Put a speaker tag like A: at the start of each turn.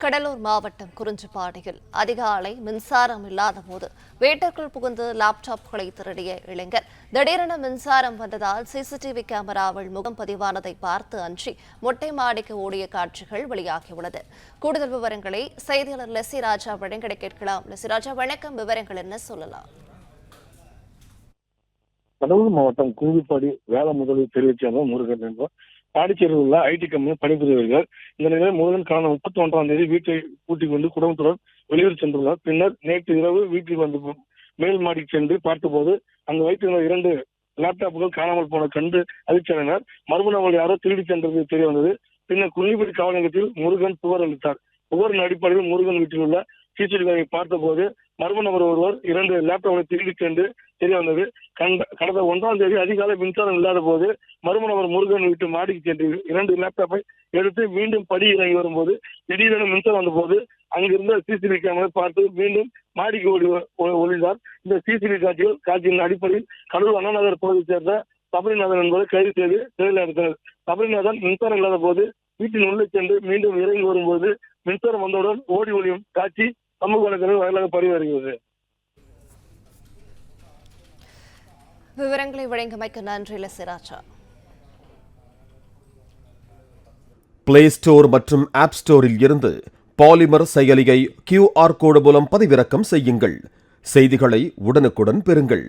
A: கடலூர் மாவட்டம் குறிஞ்சிப்பாடியில் அதிகாலை மின்சாரம் இல்லாத போது வீட்டிற்குள் புகுந்து லேப்டாப்களை திருடிய இளைஞர் திடீரென மின்சாரம் வந்ததால் சிசிடிவி கேமராவில் முகம் பதிவானதை பார்த்து அன்றி மொட்டை மாடிக்கு ஓடிய காட்சிகள் வெளியாகியுள்ளது. கூடுதல் விவரங்களை செய்தியாளர் லெசி ராஜா வழங்கிட கேட்கலாம். லெசி ராஜா, வணக்கம். விவரங்கள் என்ன சொல்லலாம்?
B: கடலூர் மாவட்டம் குறிஞ்சிப்பாடி வேலை முதலில் தெரிவித்தார் முருகன் என்பவர் பாண்டிச்சேரியில் உள்ள ஐடி கம்பெனி பணிபுரிவர்கள். இந்த நிலையில் முருகன் கடந்த 31ஆம் தேதி வீட்டை கூட்டிக் கொண்டு குடும்பத்துடன் வெளியூர் சென்றுள்ளார். பின்னர் நேற்று இரவு வீட்டில் வந்து மேல் மாடிக்கு சென்று பார்த்தபோது அங்கு வைத்திருந்த 2 லேப்டாப்புகள் காணாமல் போன கண்டு அதிர்ச்சியடைந்தார். மர்ம நபர்கள் யாரோ திருடி சென்றது தெரிய வந்தது. பின்னர் குறிஞ்சிப்பாடி காவல் நிலையத்தில் முருகன் புகார் அளித்தார். புகாரின் அடிப்படையில் முருகன் வீட்டில் உள்ள சிசிடிவியை பார்த்தபோது மர்ம நபர் ஒருவர் 2 லேப்டாப்களை திருடி சென்று தெரிய வந்தது. கடந்த 1ஆம் தேதி அதிகாலை மின்சாரம் இல்லாத போது மர்ம நபர் முருகன் வீட்டு மாடிக்கு சென்று 2 லேப்டாப்பை எடுத்து மீண்டும் படி இறங்கி வரும்போது திடீரென மின்சாரம் வந்தபோது அங்கிருந்த சிசிடிவி கேமரா பார்த்து மீண்டும் மாடிக்கு ஒளிந்தார். இந்த சிசிடிவி காட்சியின் அடிப்படையில் கடலூர் அண்ணாநகர் பகுதியைச் சேர்ந்த சபரிநாதன் என்பதை கைது செய்து சிறையில் அடைத்தனர். சபரிநாதன் மின்சாரம் இல்லாத போது வீட்டின் உள்ளே சென்று மீண்டும் இறங்கி வரும்போது மின்சாரம் வந்தவுடன் ஓடி ஒளியும் காட்சி சமூக வலைதளங்களில் வைரலாக பரவி வருகிறது.
A: விவரங்களை வழங்கியமைக்கு நன்றி லெசி ராஜா.
C: பிளே ஸ்டோர் மற்றும் ஆப் ஸ்டோரில் இருந்து பாலிமர் செயலியை QR கோடு மூலம் பதிவிறக்கம் செய்யுங்கள். செய்திகளை உடனுக்குடன் பெறுங்கள்.